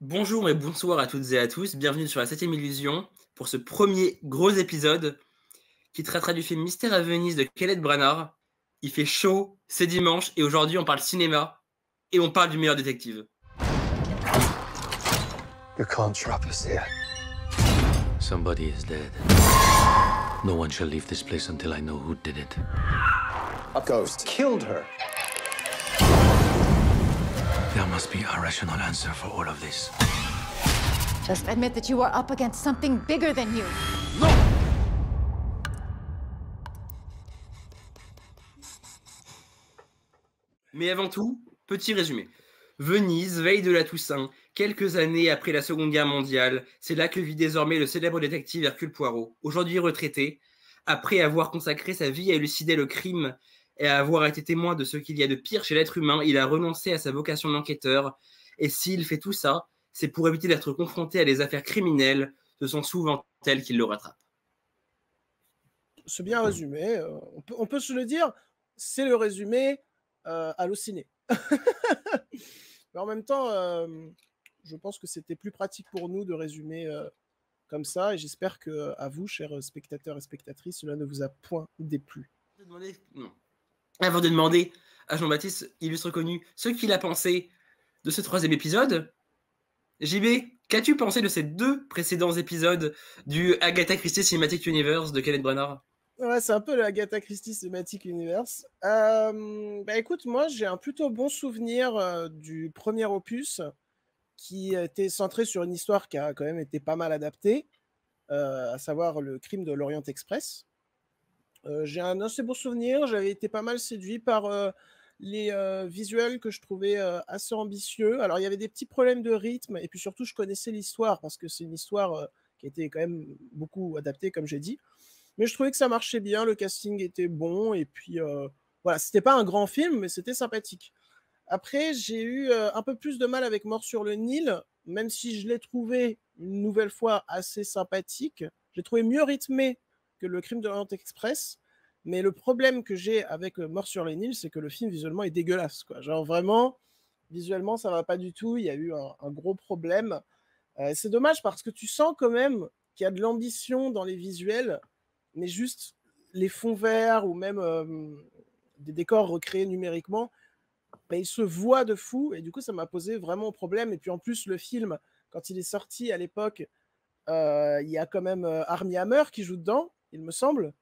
Bonjour et bonsoir à toutes et à tous, bienvenue sur la 7ème Illusion pour ce premier gros épisode qui traitera du film Mystère à Venise de Kenneth Branagh. Il fait chaud, c'est dimanche et aujourd'hui on parle cinéma et on parle du meilleur détective. You can't trap us here. Somebody is dead. No one shall leave this place until I know who did it. A ghost killed her. There must be a rational answer for all of this. Just admit that you are up against something bigger than you. Mais avant tout, petit résumé. Venise, veille de la Toussaint, quelques années après la Seconde Guerre mondiale, c'est là que vit désormais le célèbre détective Hercule Poirot, aujourd'hui retraité, après avoir consacré sa vie à élucider le crime et à avoir été témoin de ce qu'il y a de pire chez l'être humain, il a renoncé à sa vocation d'enquêteur, et s'il fait tout ça, c'est pour éviter d'être confronté à des affaires criminelles, ce sont souvent elles qui le rattrapent. C'est bien résumé, on peut se le dire, c'est le résumé Allociné. Mais en même temps, je pense que c'était plus pratique pour nous de résumer comme ça, et j'espère qu'à vous, chers spectateurs et spectatrices, cela ne vous a point déplu. Avant de demander à Jean-Baptiste, illustre connu, ce qu'il a pensé de ce 3e épisode, JB, qu'as-tu pensé de ces 2 précédents épisodes du Agatha Christie Cinematic Universe de Kenneth Branagh? Ouais, c'est un peu le Agatha Christie Cinematic Universe. Écoute, moi, j'ai un plutôt bon souvenir du premier opus qui était centré sur une histoire qui a quand même été pas mal adaptée, à savoir le crime de l'Orient Express. J'ai un assez beau souvenir, j'avais été pas mal séduit par les visuels que je trouvais assez ambitieux. Alors, il y avait des petits problèmes de rythme, et puis surtout, je connaissais l'histoire, parce que c'est une histoire qui a été quand même beaucoup adaptée, comme j'ai dit. Mais je trouvais que ça marchait bien, le casting était bon, et puis voilà, c'était pas un grand film, mais c'était sympathique. Après, j'ai eu un peu plus de mal avec Mort sur le Nil, même si je l'ai trouvé une nouvelle fois assez sympathique. J'ai trouvé mieux rythmé que le crime de l'Orient Express, mais le problème que j'ai avec Mort sur le Nil, c'est que le film visuellement est dégueulasse, quoi. Genre vraiment, visuellement, ça va pas du tout, il y a eu un gros problème. C'est dommage parce que tu sens quand même qu'il y a de l'ambition dans les visuels, mais juste les fonds verts ou même des décors recréés numériquement, ils se voient de fou, et du coup ça m'a posé vraiment problème. Et puis en plus le film, quand il est sorti à l'époque, il y a quand même Armie Hammer qui joue dedans, il me semble.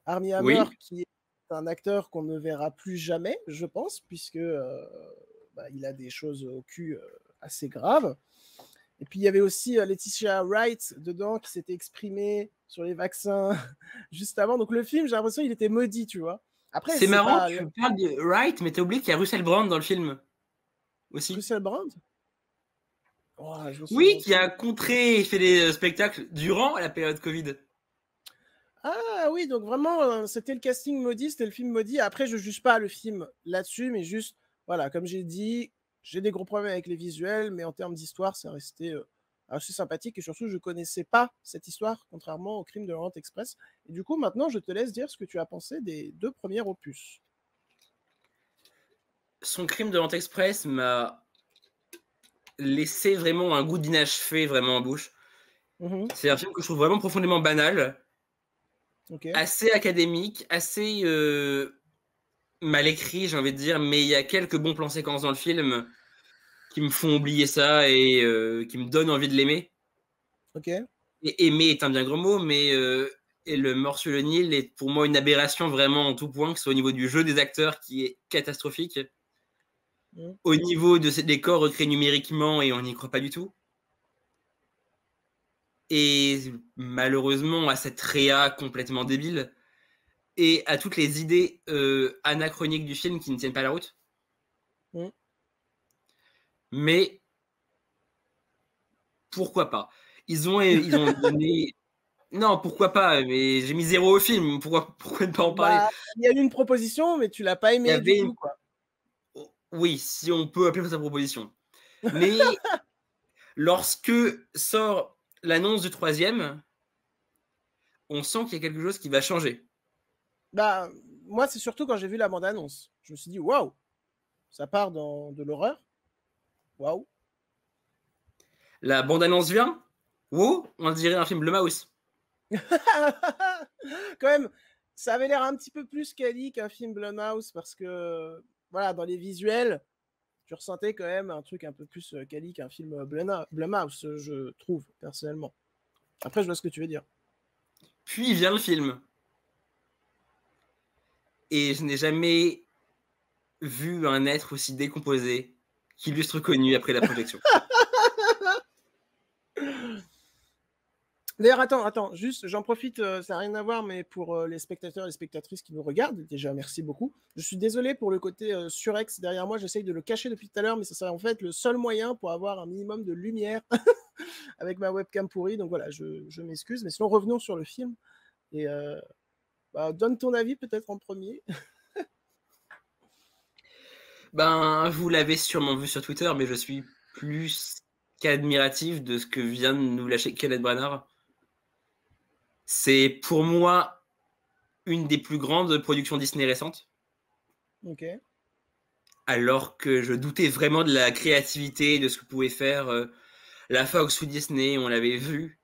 Armie Hammer, oui, qui est un acteur qu'on ne verra plus jamais, je pense, puisque il a des choses au cul assez graves. Et puis il y avait aussi Letitia Wright dedans qui s'était exprimée sur les vaccins juste avant. Donc le film, j'ai l'impression qu'il était maudit, tu vois. Après, c'est marrant, tu parles de Wright, mais t'as oublié qu'il y a Russell Brand dans le film aussi. Russell Brand? Oui, qui a contré et fait des spectacles durant la période Covid. Ah oui, donc vraiment, c'était le casting maudit, c'était le film maudit. Après, je juge pas le film là-dessus, mais juste, voilà, comme j'ai dit, j'ai des gros problèmes avec les visuels, mais en termes d'histoire, ça restait assez sympathique. Et surtout, je ne connaissais pas cette histoire, contrairement au crime de l'Orient Express. Et du coup, maintenant, je te laisse dire ce que tu as pensé des 2 premiers opus. Son crime de l'Orient Express m'a laissé vraiment un goût d'inachevé vraiment en bouche. C'est un film que je trouve vraiment profondément banal, assez académique, assez mal écrit, j'ai envie de dire, mais il y a quelques bons plans séquences dans le film qui me font oublier ça et qui me donnent envie de l'aimer. Et aimer est un bien gros mot, mais et le Mort sur le Nil est pour moi une aberration vraiment en tout point, que ce soit au niveau du jeu des acteurs qui est catastrophique, au niveau de ces décors recréés numériquement et on n'y croit pas du tout. Et malheureusement à cette réa complètement débile et à toutes les idées anachroniques du film qui ne tiennent pas la route. Mais pourquoi pas? Ils ont donné... Non, pourquoi pas? Mais j'ai mis 0 au film. Pourquoi ne pas en parler? Il y a eu une proposition, mais tu l'as pas aimé du tout, quoi. Oui, si on peut appeler ça proposition. Mais lorsque sort l'annonce du 3e, on sent qu'il y a quelque chose qui va changer. Moi, c'est surtout quand j'ai vu la bande-annonce. Je me suis dit, waouh, ça part dans de l'horreur. Waouh. La bande-annonce vient. Wow, on dirait un film Blumhouse. Quand même, ça avait l'air un petit peu plus quali qu'un film Blumhouse parce que, voilà, dans les visuels, tu ressentais quand même un truc un peu plus quali qu'un film Blumhouse, je trouve, personnellement. Après, je vois ce que tu veux dire. Puis vient le film. Et je n'ai jamais vu un être aussi décomposé qu'illustre connu après la projection. D'ailleurs, attends, juste, j'en profite, ça n'a rien à voir, mais pour les spectateurs et les spectatrices qui nous regardent, déjà, merci beaucoup. Je suis désolé pour le côté surex derrière moi, j'essaye de le cacher depuis tout à l'heure, mais ça serait en fait le seul moyen pour avoir un minimum de lumière avec ma webcam pourrie, donc voilà, je m'excuse, mais sinon, revenons sur le film, et donne ton avis peut-être en premier. Vous l'avez sûrement vu sur Twitter, mais je suis plus qu'admiratif de ce que vient de nous lâcher Kenneth Branagh. C'est pour moi une des plus grandes productions Disney récentes. Ok. Alors que je doutais vraiment de la créativité, de ce que pouvait faire la Fox ou Disney. On l'avait vu.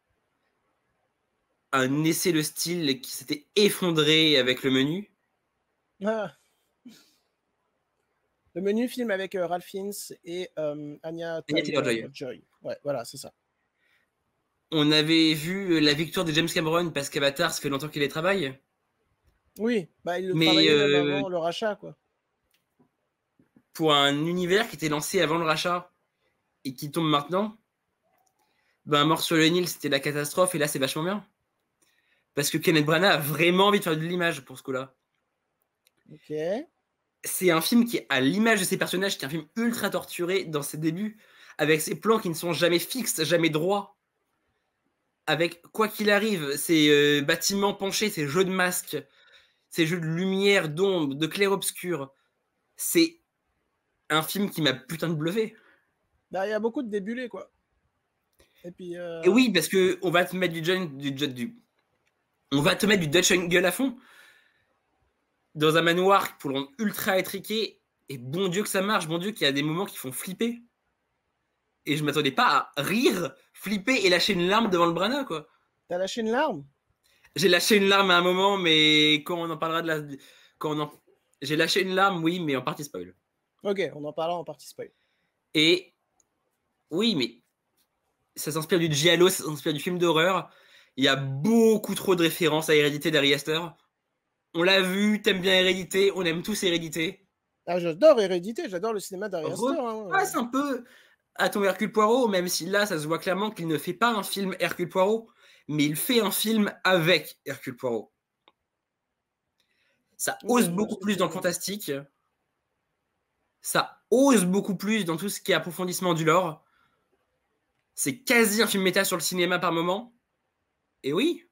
Un essai de style qui s'était effondré avec le menu. Ah. Le menu film avec Ralph Fiennes et Anya Taylor-Joy. Ouais, voilà, c'est ça. On avait vu la victoire de James Cameron parce qu'Avatar, ça fait longtemps qu'il y travaille. Oui, il le travaillait même avant le rachat, quoi. Pour un univers qui était lancé avant le rachat et qui tombe maintenant, Mort sur le Nil, c'était la catastrophe, et là, c'est vachement bien. Parce que Kenneth Branagh a vraiment envie de faire de l'image pour ce coup-là. Ok. C'est un film qui, à l'image de ses personnages, qui est un film ultra torturé dans ses débuts, avec ses plans qui ne sont jamais fixes, jamais droits. Avec, quoi qu'il arrive, ces bâtiments penchés, ces jeux de masques, ces jeux de lumière, d'ombre, de clair-obscur. C'est un film qui m'a putain de bluffé. Il y a beaucoup de débulés, quoi. Et puis. Et oui, parce que on va te mettre on va te mettre du Dutch Angle à fond dans un manoir pour le rendre ultra étriqué. Et bon Dieu que ça marche, bon Dieu qu'il y a des moments qui font flipper. Et je m'attendais pas à rire, flipper et lâcher une larme devant le Branagh, quoi. T'as lâché une larme? J'ai lâché une larme à un moment, mais quand on en parlera j'ai lâché une larme, oui, mais en partie spoil. Ok, on en parlera en partie spoil. Et oui, mais ça s'inspire du giallo, ça s'inspire du film d'horreur. Il y a beaucoup trop de références à Hérédité d'Ari Aster. On l'a vu, t'aimes bien Hérédité, on aime tous Hérédité. Ah, j'adore Hérédité, j'adore le cinéma d'Ari Aster. Passe un peu à ton Hercule Poirot, même si là, ça se voit clairement qu'il ne fait pas un film Hercule Poirot, mais il fait un film avec Hercule Poirot. Ça ose beaucoup plus dans le fantastique. Ça ose beaucoup plus dans tout ce qui est approfondissement du lore. C'est quasi un film méta sur le cinéma par moment. Et oui.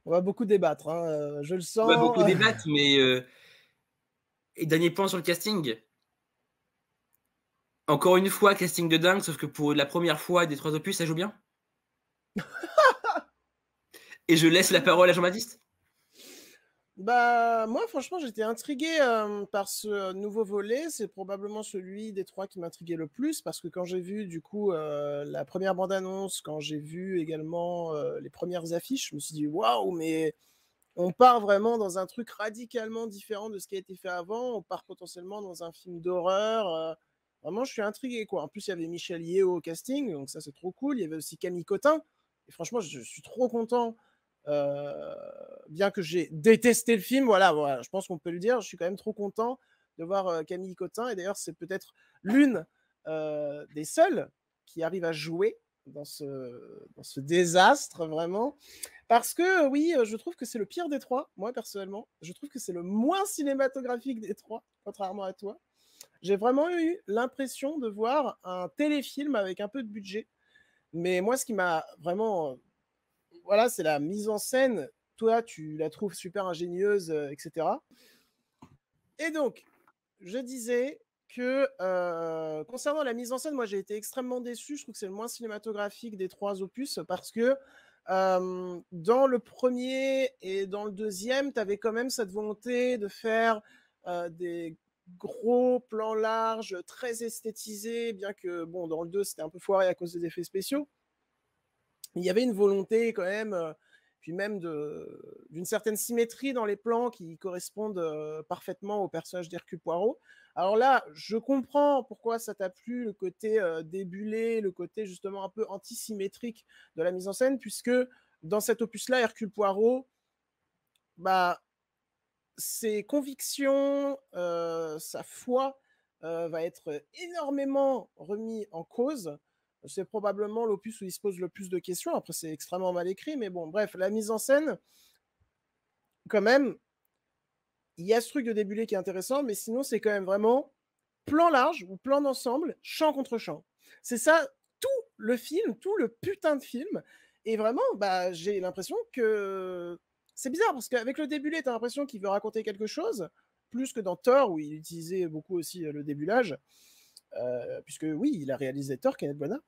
On va beaucoup débattre, je le sens. On va beaucoup débattre, mais... Et dernier point sur le casting. Encore une fois, casting de dingue, sauf que pour la première fois des 3 opus, ça joue bien. Et je laisse la parole à Jean-Baptiste. Moi, franchement, j'étais intrigué par ce nouveau volet. C'est probablement celui des 3 qui m'intriguait le plus, parce que quand j'ai vu, du coup, la première bande-annonce, quand j'ai vu également les premières affiches, je me suis dit, waouh, mais on part vraiment dans un truc radicalement différent de ce qui a été fait avant. On part potentiellement dans un film d'horreur. Vraiment, je suis intrigué, quoi. En plus, il y avait Michel Yeo au casting, donc ça, c'est trop cool. Il y avait aussi Camille Cotin. Et franchement, je suis trop content. Bien que j'ai détesté le film, voilà, je pense qu'on peut le dire, je suis quand même trop content de voir Camille Cotin, et d'ailleurs c'est peut-être l'une des seules qui arrive à jouer dans ce désastre, vraiment, parce que oui, je trouve que c'est le pire des 3, moi personnellement, je trouve que c'est le moins cinématographique des 3, contrairement à toi. J'ai vraiment eu l'impression de voir un téléfilm avec un peu de budget, mais moi ce qui m'a vraiment... Voilà, c'est la mise en scène. Toi, tu la trouves super ingénieuse, etc. Et donc, je disais que concernant la mise en scène, moi, j'ai été extrêmement déçu. Je trouve que c'est le moins cinématographique des 3 opus parce que dans le premier et dans le deuxième, tu avais quand même cette volonté de faire des gros plan large, très esthétisé, bien que, bon, dans le 2, c'était un peu foiré à cause des effets spéciaux. Il y avait une volonté quand même, puis même d'une certaine symétrie dans les plans qui correspondent parfaitement au personnage d'Hercule Poirot. Alors là, je comprends pourquoi ça t'a plu, le côté débulé, le côté justement un peu antisymétrique de la mise en scène, puisque dans cet opus-là, Hercule Poirot, bah, ses convictions, sa foi va être énormément remis en cause. C'est probablement l'opus où il se pose le plus de questions. Après, c'est extrêmement mal écrit, mais bon, bref, la mise en scène, quand même, il y a ce truc de débulé qui est intéressant, mais sinon, c'est quand même vraiment plan large ou plan d'ensemble, champ contre champ. C'est ça, tout le film, tout le putain de film. Et vraiment, bah, j'ai l'impression que c'est bizarre parce qu'avec le débulé, t'as l'impression qu'il veut raconter quelque chose, plus que dans Thor où il utilisait beaucoup aussi le débulage, puisque oui, il a réalisé Thor, Kenneth Branagh.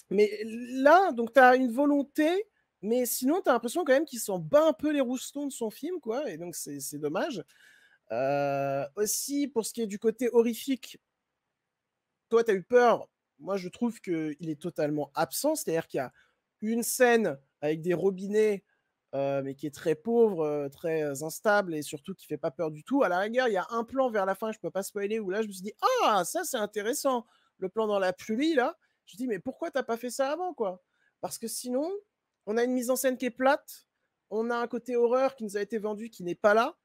Mais là, donc t'as une volonté, mais sinon t'as l'impression quand même qu'il s'en bat un peu les roustons de son film, quoi. Et donc c'est dommage. Aussi, pour ce qui est du côté horrifique, toi, tu as eu peur. Moi, je trouve qu'il est totalement absent. C'est-à-dire qu'il y a une scène avec des robinets, mais qui est très pauvre, très instable et surtout qui fait pas peur du tout. À la rigueur, il y a un plan vers la fin, je peux pas spoiler, où là, je me suis dit, ah, ça, c'est intéressant. Le plan dans la pluie, là. Je me dis, mais pourquoi t'as pas fait ça avant, quoi? Parce que sinon, on a une mise en scène qui est plate. On a un côté horreur qui nous a été vendu qui n'est pas là.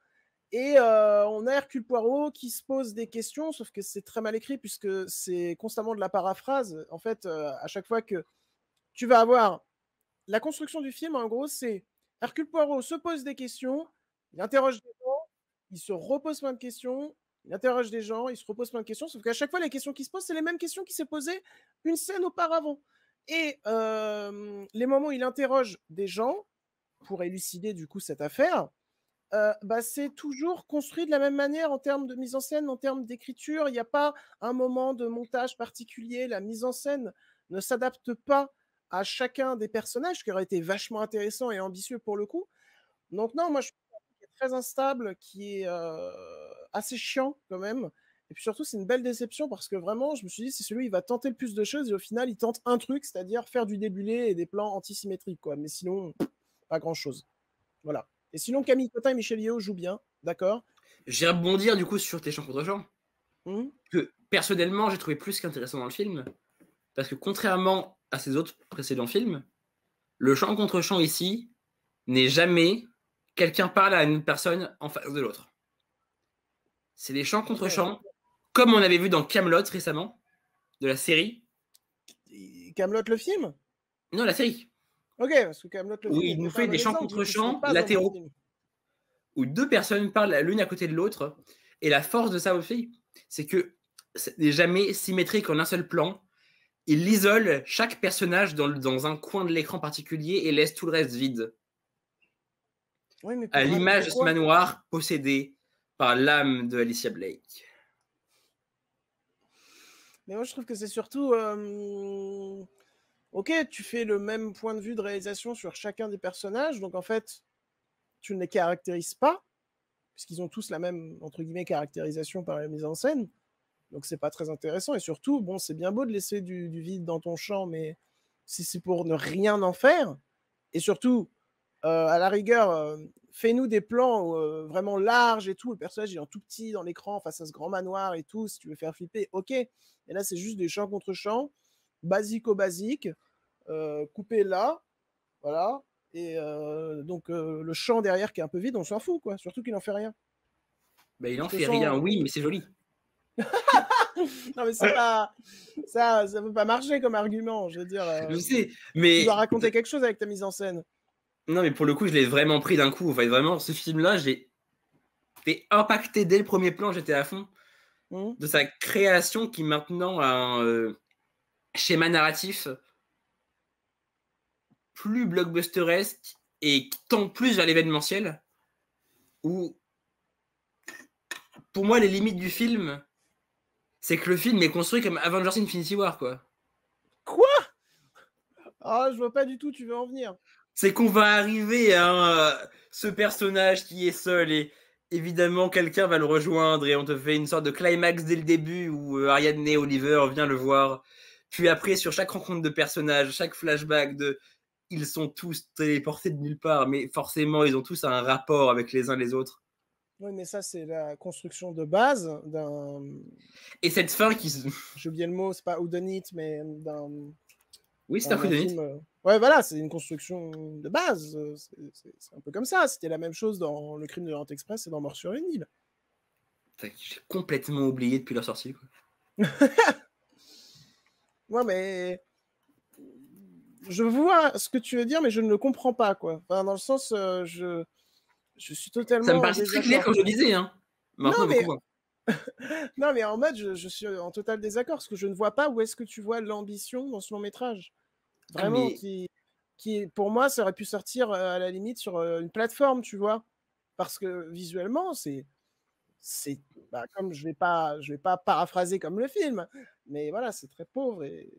Et on a Hercule Poirot qui se pose des questions, sauf que c'est très mal écrit puisque c'est constamment de la paraphrase. En fait, à chaque fois que tu vas avoir la construction du film, en gros, c'est Hercule Poirot se pose des questions, il interroge des gens, il se repose plein de questions, il interroge des gens, il se repose plein de questions, sauf qu'à chaque fois, les questions qui se posent, c'est les mêmes questions qui s'est posées une scène auparavant. Et les moments où il interroge des gens pour élucider du coup cette affaire, bah, c'est toujours construit de la même manière en termes de mise en scène, en termes d'écriture. Il n'y a pas un moment de montage particulier. La mise en scène ne s'adapte pas à chacun des personnages, qui aurait été vachement intéressant et ambitieux pour le coup. Donc non, moi je trouve qu'il est très instable, qui est assez chiant quand même. Et puis surtout, c'est une belle déception parce que vraiment, je me suis dit, c'est celui qui va tenter le plus de choses et au final, il tente un truc, c'est-à-dire faire du débulé et des plans antisymétriques, quoi. Mais sinon, pas grand-chose. Voilà. Et sinon, Camille Cotin et Michel Yeo jouent bien, d'accord. J'ai rebondir du coup sur tes champs contre champs. Que personnellement, j'ai trouvé plus qu'intéressant dans le film. Parce que contrairement à ses autres précédents films, le champ contre champ ici n'est jamais quelqu'un parle à une personne en face de l'autre. C'est des champs contre champs, comme on avait vu dans Kaamelott récemment, de la série. Kaamelott le film? Non, la série. Ok, parce que Kaamelott le film. Où il nous fait des champs contre champs latéraux, où deux personnes parlent l'une à côté de l'autre. Et la force de ça aussi, c'est que ce n'est jamais symétrique en un seul plan. Il isole chaque personnage dans un coin de l'écran particulier et laisse tout le reste vide. Oui, mais à l'image de ce manoir possédé par l'âme de Alicia Blake. Mais moi, je trouve que c'est surtout... Ok, tu fais le même point de vue de réalisation sur chacun des personnages, donc en fait, tu ne les caractérises pas, puisqu'ils ont tous la même, entre guillemets, caractérisation par la mise en scène. Donc c'est pas très intéressant. Et surtout, bon, c'est bien beau de laisser du vide dans ton champ, mais si c'est pour ne rien en faire, et surtout, à la rigueur, fais-nous des plans vraiment larges et tout, le personnage est en tout petit dans l'écran face à ce grand manoir et tout, si tu veux faire flipper, ok. Et là, c'est juste des champs contre champs, basico-basique, coupé là, voilà. Et donc le champ derrière qui est un peu vide, on s'en fout, quoi. Surtout qu'il n'en fait rien. Bah, il en fait rien, oui, mais c'est joli. Non, mais c'est pas... ça peut pas marcher comme argument, je veux dire. Je sais, mais... Tu dois raconter quelque chose avec ta mise en scène. Non, mais pour le coup, je l'ai vraiment pris d'un coup. Enfin, vraiment, ce film-là, j'ai été impacté dès le premier plan, j'étais à fond de sa création qui maintenant a un schéma narratif plus blockbusteresque et qui tend plus vers l'événementiel, où pour moi, les limites du film, c'est que le film est construit comme Avengers Infinity War, quoi. Quoi? Ah, je vois pas du tout où tu veux en venir. C'est qu'on va arriver à ce personnage qui est seul et évidemment, quelqu'un va le rejoindre et on te fait une sorte de climax dès le début où Ariadne et Oliver vient le voir. Puis après, sur chaque rencontre de personnages, chaque flashback, ils sont tous téléportés de nulle part, mais forcément, ils ont tous un rapport avec les uns les autres. Oui, mais ça, c'est la construction de base d'un... Et cette fin qui... J'ai oublié le mot, c'est pas whodunit, mais d'un... Oui, c'est un whodunit. Ouais, voilà, c'est une construction de base. C'est un peu comme ça. C'était la même chose dans Le Crime de l'Orient Express et dans Mort sur une île. J'ai complètement oublié depuis leur sortie, quoi. Ouais, mais... Je vois ce que tu veux dire, mais je ne le comprends pas, quoi. Enfin, dans le sens, je suis totalement... Ça me paraissait très clair quand je le disais, hein. Maintenant, non, mais... non, mais en mode, je suis en total désaccord, parce que je ne vois pas où est-ce que tu vois l'ambition dans ce long métrage. Vraiment, qui, pour moi, ça aurait pu sortir à la limite sur une plateforme, tu vois. Parce que visuellement, c'est bah, comme je vais pas paraphraser comme le film, mais voilà, c'est très pauvre. Et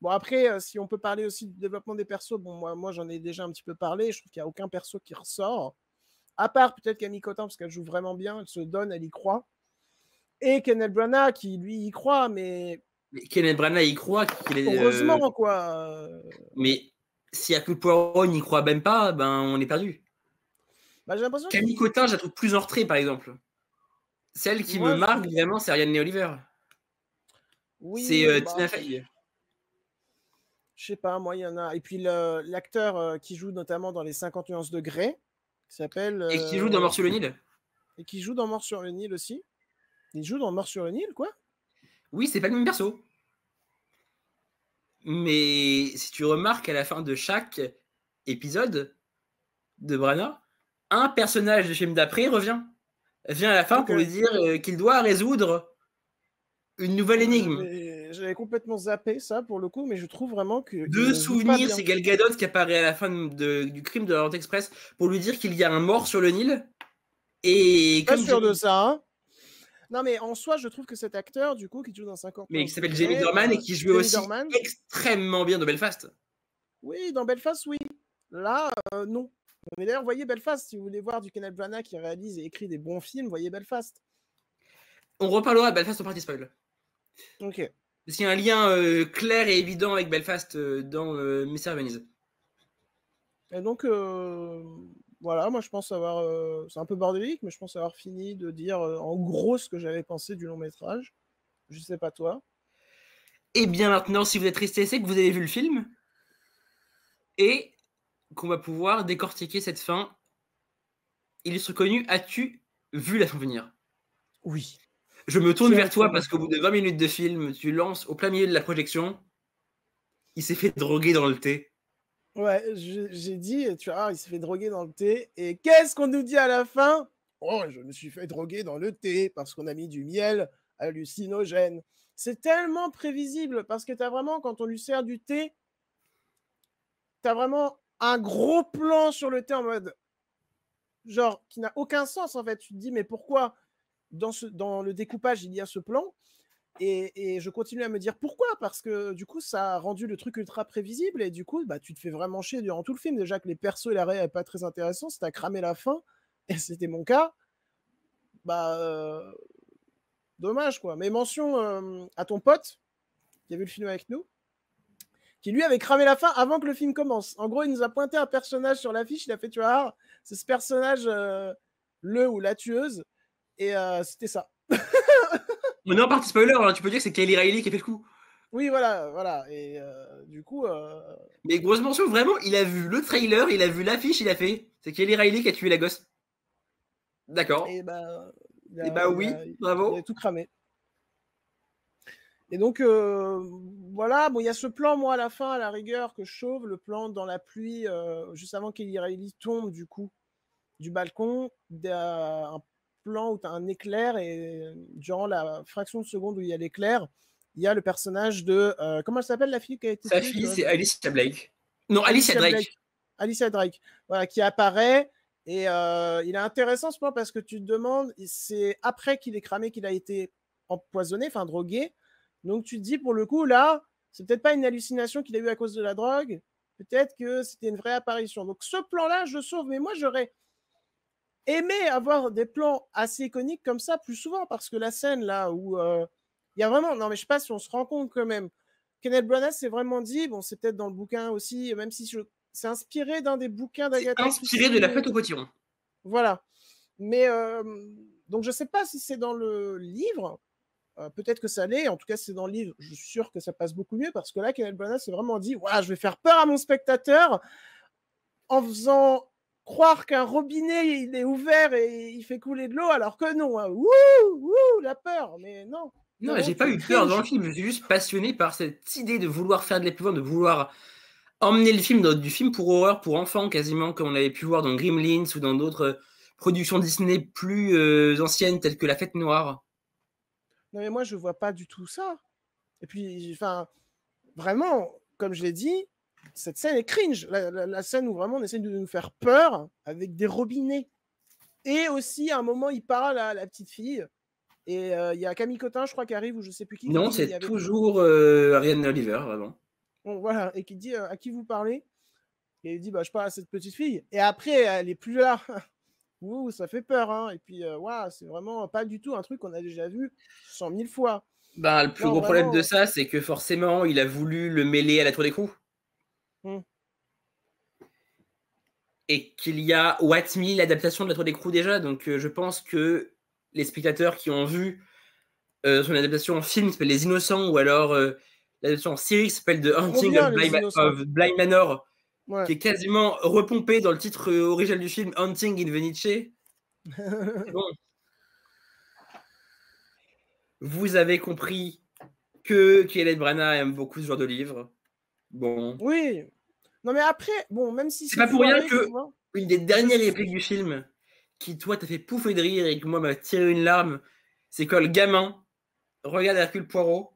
bon, après, si on peut parler aussi du développement des persos, bon, moi j'en ai déjà un petit peu parlé. Je trouve qu'il n'y a aucun perso qui ressort, à part peut-être Camille Cotin, parce qu'elle joue vraiment bien, elle se donne, elle y croit. Et Kenneth Branagh qui lui y croit, mais Kenneth Branagh y croit qu'il est... Heureusement, quoi. Mais s'il n'y a que Poirot n'y croit même pas, ben on est perdu. Bah, j'ai l'impression Camille Cotin, je la trouve plus en retrait, par exemple. Celle qui me marque vraiment, c'est Ariadne et Oliver. Oui, c'est Tina Fey. Je sais pas, moi, il y en a. Et puis l'acteur qui joue notamment dans les 50 nuances de Grey, qui s'appelle... Et qui joue dans Mort sur le Nil. Et qui joue dans Mort sur le Nil aussi. Il joue dans Mort sur le Nil, quoi. Oui, c'est pas le même perso. Mais si tu remarques à la fin de chaque épisode de Branagh, un personnage du film d'après vient à la fin pour lui dire qu'il doit résoudre une nouvelle énigme. J'avais complètement zappé ça pour le coup, mais je trouve vraiment que... De souvenir, c'est Gal Gadot qui apparaît à la fin du Crime de l'Orient Express pour lui dire qu'il y a un mort sur le Nil. Et pas sûr de ça, hein. Non, mais en soi, je trouve que cet acteur, du coup, qui joue dans 50 mais qui s'appelle Jamie Dornan et qui jouait aussi extrêmement bien dans Belfast. Oui, dans Belfast, oui. Là, non. Mais d'ailleurs, voyez Belfast, si vous voulez voir du Kenneth Branagh qui réalise et écrit des bons films, voyez Belfast. On reparlera de Belfast au party spoil. Ok. Parce qu'il y a un lien clair et évident avec Belfast dans Mystère Venise. Et donc, voilà, moi je pense avoir... c'est un peu bordélique, mais je pense avoir fini de dire en gros ce que j'avais pensé du long métrage. Je sais pas toi. Et bien maintenant, si vous êtes resté, c'est que vous avez vu le film et qu'on va pouvoir décortiquer cette fin. Illustre connu, as-tu vu la fin venir? Oui. Je me tourne vers toi parce qu'au bout de 20 minutes de film, tu lances au plein milieu de la projection. Il s'est fait droguer dans le thé. Ouais, j'ai dit, tu vois, il s'est fait droguer dans le thé. Et qu'est-ce qu'on nous dit à la fin? Oh, je me suis fait droguer dans le thé parce qu'on a mis du miel hallucinogène. C'est tellement prévisible parce que t'as vraiment, quand on lui sert du thé, t'as vraiment un gros plan sur le thé en mode, genre, qui n'a aucun sens en fait. Tu te dis, mais pourquoi dans le découpage, il y a ce plan? Et je continue à me dire pourquoi, parce que du coup, ça a rendu le truc ultra prévisible et du coup, bah, tu te fais vraiment chier durant tout le film. Déjà que les persos et la réa n'est pas très intéressant, c'était à cramer la fin, et c'était mon cas. Bah, dommage quoi. Mais mention à ton pote qui a vu le film avec nous, qui lui avait cramé la fin avant que le film commence. En gros, il nous a pointé un personnage sur l'affiche, il a fait, tu vois, c'est ce personnage, le ou la tueuse, et c'était ça. Non, partie spoiler, hein, tu peux dire que c'est Kelly Riley qui a fait le coup. Oui, voilà. Et du coup... Mais grosse mention, vraiment, il a vu le trailer, il a vu l'affiche, il a fait. C'est Kelly Riley qui a tué la gosse. D'accord. Et bah oui, bravo. Il a tout cramé. Et donc, voilà, bon, il y a ce plan, moi, à la fin, à la rigueur, que je sauve, le plan dans la pluie, juste avant Kelly Riley tombe, du coup, du balcon, un plan où tu as un éclair, et durant la fraction de seconde où il y a l'éclair, il y a le personnage de... comment elle s'appelle, la fille qui a été Sa fille, c'est Alicia Blake. Non, Alicia Drake. Alicia Drake, voilà, qui apparaît, et il est intéressant ce plan, parce que tu te demandes, c'est après qu'il est cramé qu'il a été empoisonné, enfin drogué. Donc tu te dis, pour le coup, là, c'est peut-être pas une hallucination qu'il a eu à cause de la drogue, peut-être que c'était une vraie apparition. Donc ce plan-là, je sauve, mais moi, j'aurais aimé avoir des plans assez iconiques comme ça plus souvent, parce que la scène là où il y a vraiment, non mais je sais pas si on se rend compte quand même, Kenneth Branagh s'est vraiment dit, bon c'est peut-être dans le bouquin aussi, même si c'est inspiré d'un des bouquins d'Agatha Christie. Inspiré de La Fête au Potiron. Voilà. Mais donc je sais pas si c'est dans le livre, peut-être que ça l'est, en tout cas c'est dans le livre, je suis sûr que ça passe beaucoup mieux, parce que là Kenneth Branagh s'est vraiment dit, ouais, je vais faire peur à mon spectateur en faisant croire qu'un robinet il est ouvert et il fait couler de l'eau, alors que non, hein. Wouh, la peur, mais non. Non, j'ai pas eu peur dans le film, je suis juste passionné par cette idée de vouloir faire de l'épouvante, de vouloir emmener le film dans du film pour horreur pour enfants, quasiment, comme on avait pu voir dans Gremlins ou dans d'autres productions Disney plus anciennes, telles que La Fête Noire. Non, mais moi, je vois pas du tout ça. Et puis, enfin, vraiment, comme je l'ai dit, cette scène est cringe. La scène où vraiment on essaie de nous faire peur avec des robinets. Et aussi, à un moment, il parle à la petite fille. Et il y a Camille Cotin, je crois, qui arrive, ou je sais plus qui. Non, qui c'est toujours Ariane Oliver, vraiment. Bon, voilà, et qui dit à qui vous parlez. Et il dit, bah, je parle à cette petite fille. Et après, elle est plus là. Ouh, ça fait peur, hein. Et puis, waouh, c'est vraiment pas du tout un truc qu'on a déjà vu 100 000 fois. Bah, le plus gros problème de ça, c'est que forcément, il a voulu le mêler à la Tour d'écrou. Et qu'il y a What Me, l'adaptation de la Tour d'écrou déjà. Donc, je pense que les spectateurs qui ont vu son adaptation en film qui s'appelle Les Innocents, ou alors l'adaptation en série qui s'appelle The Haunting of Bly Manor, ouais, qui est quasiment repompé dans le titre original du film, Haunting in Venice. Bon. Vous avez compris que Kenneth Branagh aime beaucoup ce genre de livre. Bon. Oui. Non, mais après, bon, même si c'est pas pour rien que une des dernières répliques du film qui, toi, t'a fait pouffer de rire et que moi m'a tiré une larme, c'est quand le gamin regarde Hercule Poirot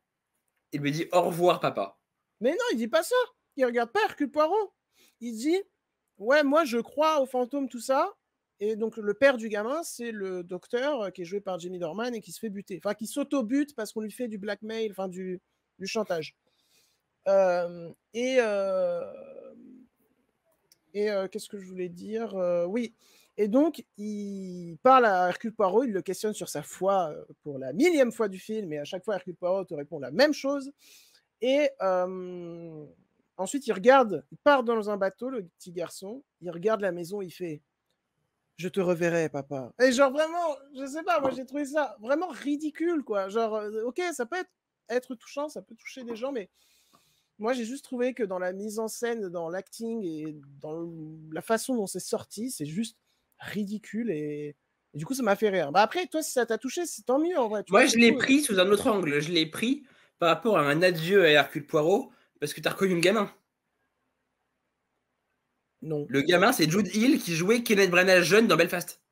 et lui dit au revoir, papa. Mais non, il dit pas ça. Il regarde pas Hercule Poirot. Il dit, ouais, moi je crois aux fantômes, tout ça. Et donc le père du gamin, c'est le docteur qui est joué par Jamie Dornan et qui se fait buter. Enfin, qui s'auto-bute parce qu'on lui fait du blackmail, enfin du chantage. Et qu'est-ce que je voulais dire, oui. Et donc, il parle à Hercule Poirot, il le questionne sur sa foi pour la 1000e fois du film, et à chaque fois, Hercule Poirot te répond la même chose. Et ensuite, il part dans un bateau, le petit garçon, il regarde la maison, il fait « Je te reverrai, papa ». Et genre, vraiment, je sais pas, moi, j'ai trouvé ça vraiment ridicule, quoi. Genre, ok, ça peut être touchant, ça peut toucher des gens, mais moi, j'ai juste trouvé que dans la mise en scène, dans l'acting et dans la façon dont c'est sorti, c'est juste ridicule et du coup, ça m'a fait rire. Bah après, toi, si ça t'a touché, c'est tant mieux en vrai. Moi, je l'ai pris sous un autre angle. Je l'ai pris par rapport à un adieu à Hercule Poirot parce que t'as reconnu le gamin. Non. Le gamin, c'est Jude Hill qui jouait Kenneth Branagh jeune dans Belfast.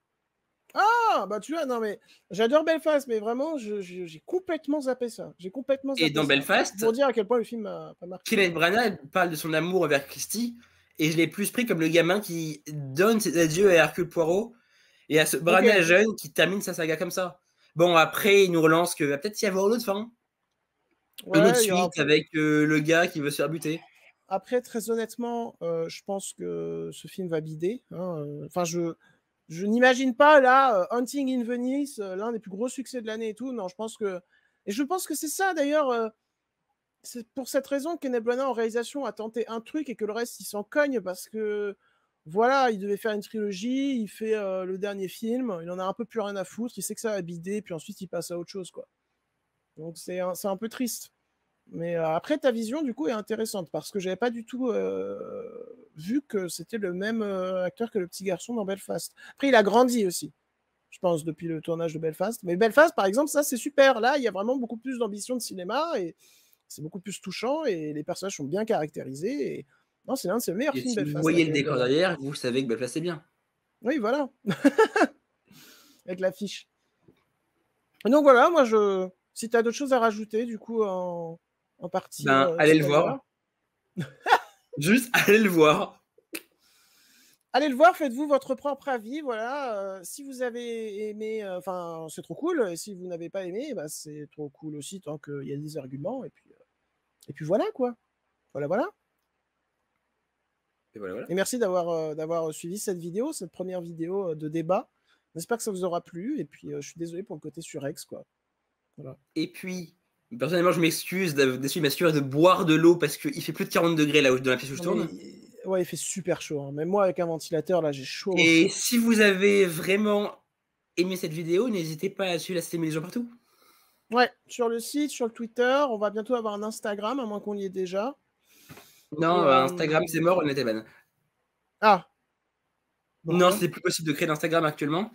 Ah, bah tu vois, non mais j'adore Belfast, mais vraiment, j'ai complètement zappé ça. J'ai complètement zappé et dans ça. Belfast, pour dire à quel point le film m'a pas marqué. Kenneth Branagh parle de son amour envers Christie, et je l'ai plus pris comme le gamin qui donne ses adieux à Hercule Poirot et à ce Branagh jeune qui termine sa saga comme ça. Bon, après, il nous relance que peut-être y avoir une autre fin. Ouais, une autre suite avec le gars qui veut se faire buter. Après, très honnêtement, je pense que ce film va bider. Hein. Enfin, je n'imagine pas là Hunting in Venice, l'un des plus gros succès de l'année et tout. Non, je pense que c'est ça d'ailleurs. C'est pour cette raison que Kenneth Branagh en réalisation a tenté un truc et que le reste il s'en cogne parce que voilà, il devait faire une trilogie, il fait le dernier film, il en a un peu plus rien à foutre, il sait que ça va bider, puis ensuite il passe à autre chose, quoi. Donc c'est un peu triste. Mais après, ta vision, du coup, est intéressante parce que j'avais pas du tout vu que c'était le même acteur que le petit garçon dans Belfast. Après, il a grandi aussi, je pense, depuis le tournage de Belfast. Mais Belfast, par exemple, ça, c'est super. Là, il y a vraiment beaucoup plus d'ambition de cinéma et c'est beaucoup plus touchant et les personnages sont bien caractérisés. Et... non, c'est l'un de ses meilleurs films, Belfast. Si vous voyez le décor derrière, vous savez que Belfast, c'est bien. Oui, voilà. Avec l'affiche. Donc voilà, moi, si tu as d'autres choses à rajouter, du coup, en partie. Allez le voir. Juste, allez le voir. Allez le voir, faites-vous votre propre avis, voilà. Si vous avez aimé, enfin, c'est trop cool. Et si vous n'avez pas aimé, bah, c'est trop cool aussi, tant qu'il y a des arguments. Et puis voilà, quoi. Voilà. Et voilà. Et merci d'avoir suivi cette vidéo, cette première vidéo de débat J'espère que ça vous aura plu. Et puis, je suis désolé pour le côté surex, quoi. Voilà. Et puis, personnellement, je m'excuse d'essuyer ma sueur et de boire de l'eau parce qu'il fait plus de 40 degrés là dans la pièce où je tourne. Ouais, il fait super chaud. Hein. Même moi, avec un ventilateur, là, j'ai chaud. Et si vous avez vraiment aimé cette vidéo, n'hésitez pas à suivre la Cité des gens partout. Ouais, sur le site, sur le Twitter. On va bientôt avoir un Instagram, à moins qu'on y ait déjà. Non, Instagram, c'est mort, on était ban. Ah. Non, c'est plus possible de créer d'Instagram actuellement.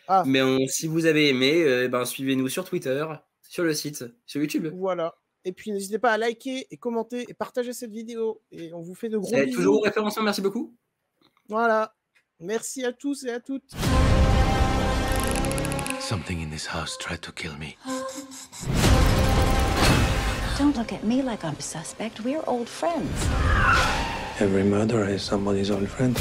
Ah. Mais si vous avez aimé, suivez-nous sur Twitter, sur le site, sur YouTube. Voilà. Et puis, n'hésitez pas à liker et commenter et partager cette vidéo. Et on vous fait de gros C'est bisous. toujours référencement, merci beaucoup. Voilà. Merci à tous et à toutes. Something in this house tried to kill me. Don't look at me like I'm a suspect. We're old friends. Every murderer is somebody's old friend.